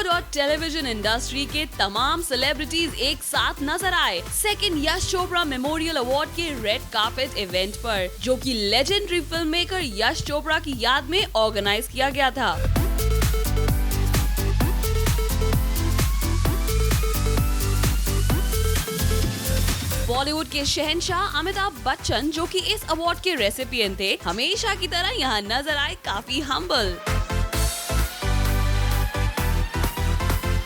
बॉलीवुड और television industry के तमाम सेलिब्रिटीज एक साथ नजर आए second Yash Chopra memorial award के रेड कार्पेट इवेंट पर, जो कि legendary film maker Yash Chopra की याद में ऑर्गेनाइज किया गया था। बॉलीवुड के शहंशाह अमिताभ बच्चन, जो कि इस अवार्ड के रेसिपिएंट थे, हमेशा की तरह यहाँ नजर आए काफी हम्बल।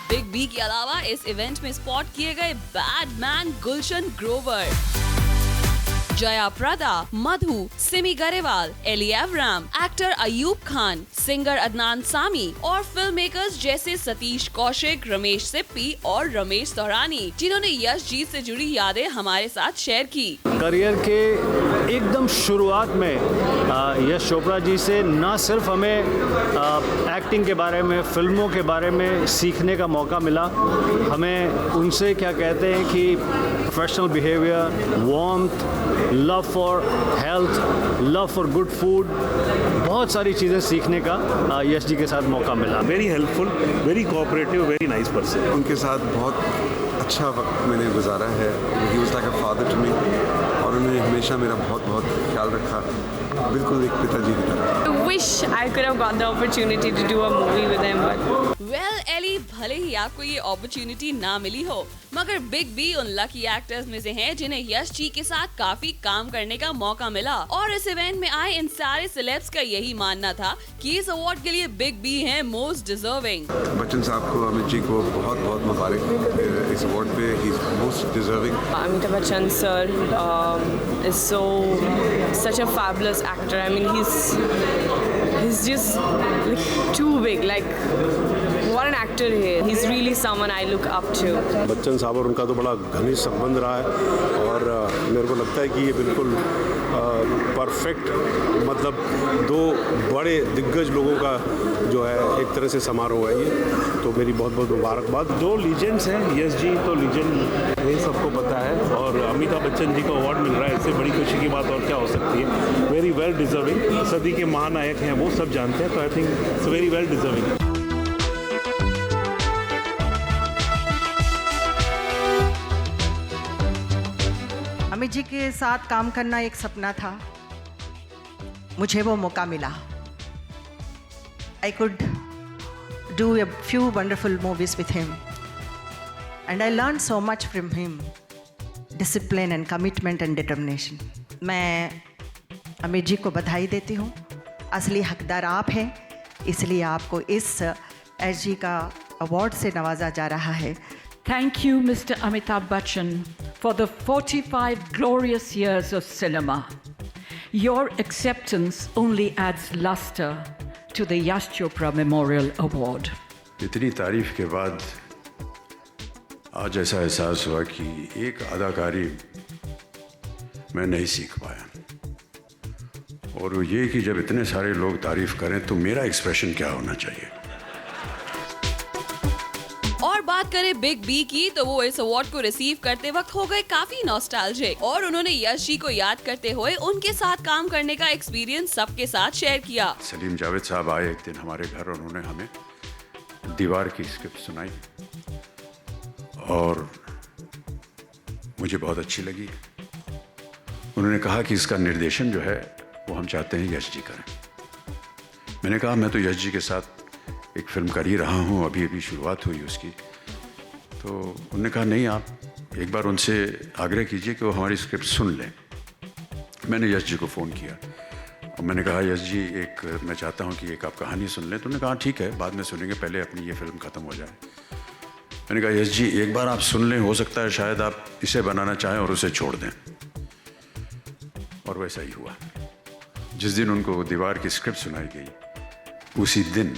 बिग बी के अलावा इस इवेंट में स्पॉट किए गए badman Gulshan Grover, Jaya Prada, Madhu, Simi Garewal, Elli Avram, actor Ayub Khan, singer Adnan Sami और फिल्म मेकर्स जैसे सतीश कौशिक, रमेश सिप्पी और रमेश तौरानी, जिन्होंने यश जी से जुड़ी यादें हमारे साथ शेयर की। करियर के एकदम शुरुआत में यश चोपड़ा जी से न सिर्फ हमें एक्टिंग के बारे में, फिल्मों के बारे में सीखने का मौका मिला, हमें उनसे क्या कहते हैं कि professional behaviour, warmth, love for health, love for good food, बहुत सारी चीज़ें सीखने का यश जी के साथ मौका मिला। Very helpful, very cooperative, very nice person. उनके साथ बहुत अच्छा वक्त मैंने गुजारा है। He was like a father to me और उन्होंने हमेशा मेरा बहुत ख्याल रखा, बिल्कुल एक पिताजी की तरह। I wish I could have got the opportunity to do a movie with him, but Well, Ellie, भले ही आपको ये अपॉर्चुनिटी ना मिली हो, मगर बिग बी उन लकी एक्टर्स में से हैं जिन्हें यश जी के साथ काफी काम करने का मौका मिला। और इस इवेंट में आए इन सारे सेलेब्स का यही मानना था कि इस अवार्ड के लिए बिग बी हैं मोस्ट डिजर्विंग। बच्चन साहब को, अमित जी को बहुत मुबारक इस अवार्ड पे, he is most deserving. Amitabh Bachchan sir is such a fabulous actor. I mean, he's just like too big. Like, what an actor he is. He's really someone I look up to. Bachchan साहब और उनका तो बड़ा घनिष्ठ संबंध रहा है और मेरे को लगता है कि ये बिल्कुल परफेक्ट, मतलब दो बड़े दिग्गज लोगों का जो है एक तरह से समारोह है ये, तो मेरी बहुत मुबारकबाद। दो लीजेंड्स हैं, यश जी तो लीजेंड ये सबको पता है और अमिताभ बच्चन जी को अवार्ड मिल रहा है, इससे बड़ी खुशी की बात और क्या हो सकती है। वेरी वेल डिजर्विंग, सदी के महानायक हैं वो सब जानते हैं, तो I think it's very well deserving. Amit ji के साथ काम करना एक सपना था, मुझे वो मौका मिला। I could do a few wonderful movies with him and I learned so much from him, discipline and commitment and determination. मैं अमित जी को बधाई देती हूँ, असली हकदार आप हैं, इसलिए आपको इस एसजी का अवार्ड से नवाजा जा रहा है। Thank you, Mr. Amitabh Bachchan, for the 45 glorious years of cinema. Your acceptance only adds luster to the Yash Chopra Memorial Award. इतनी तारीफ के बाद आज ऐसा एहसास हुआ कि एक अदाकारी मैं नहीं सीख पाया, और वो ये कि जब इतने सारे लोग तारीफ करें तो मेरा एक्सप्रेशन क्या होना चाहिए। और बात करें बिग बी की, तो वो इस अवार्ड को रिसीव करते वक्त हो गए काफी नॉस्टैल्जिक और उन्होंने यश जी को याद करते हुए उनके साथ काम करने का एक्सपीरियंस सबके साथ शेयर किया। सलीम जावेद साहब आए एक दिन हमारे घर और उन्होंने हमें दीवार की स्क्रिप्ट सुनाई और मुझे बहुत अच्छी लगी। उन्होंने कहा कि इसका निर्देशन जो है वो हम चाहते हैं यश जी करें। मैंने कहा मैं तो यश जी के साथ एक फिल्म कर ही रहा हूँ, अभी शुरुआत हुई उसकी। तो उन्होंने कहा नहीं, आप एक बार उनसे आग्रह कीजिए कि वो हमारी स्क्रिप्ट सुन लें। मैंने यश जी को फ़ोन किया और मैंने कहा यश जी, एक मैं चाहता हूँ कि एक आप कहानी सुन लें। तो उन्होंने कहा ठीक है, बाद में सुनेंगे, पहले अपनी ये फिल्म ख़त्म हो जाए। मैंने कहा यश जी, एक बार आप सुन लें, हो सकता है शायद आप इसे बनाना चाहें और उसे छोड़ दें। और वैसा ही हुआ। जिस दिन उनको दीवार की स्क्रिप्ट सुनाई गई, उसी दिन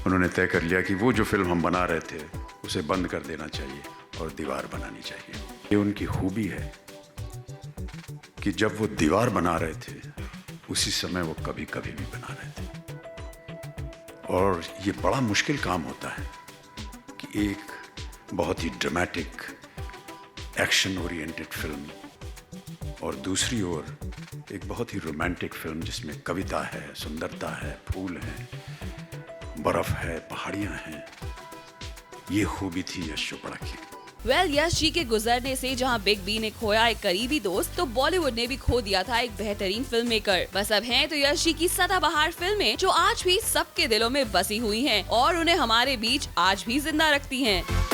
उन्होंने तय कर लिया कि वो जो फिल्म हम बना रहे थे उसे बंद कर देना चाहिए और दीवार बनानी चाहिए। ये उनकी खूबी है कि जब वो दीवार बना रहे थे उसी समय वो कभी भी बना रहे थे। और ये बड़ा मुश्किल काम होता है कि एक बहुत ही ड्रामेटिक एक्शन ओरिएंटेड फिल्म और दूसरी ओर एक बहुत ही रोमांटिक फिल्म जिसमें कविता है, सुंदरता है, फूल हैं, बर्फ है, पहाड़ियाँ हैं, ये खूबी थी यश चोपड़ा की। यश जी के गुजरने से जहां बिग बी ने खोया एक करीबी दोस्त, तो बॉलीवुड ने भी खो दिया था एक बेहतरीन फिल्म मेकर। बस अब हैं तो यश जी की सदाबहार फिल्में, जो आज भी सबके दिलों में बसी हुई हैं और उन्हें हमारे बीच आज भी जिंदा रखती हैं।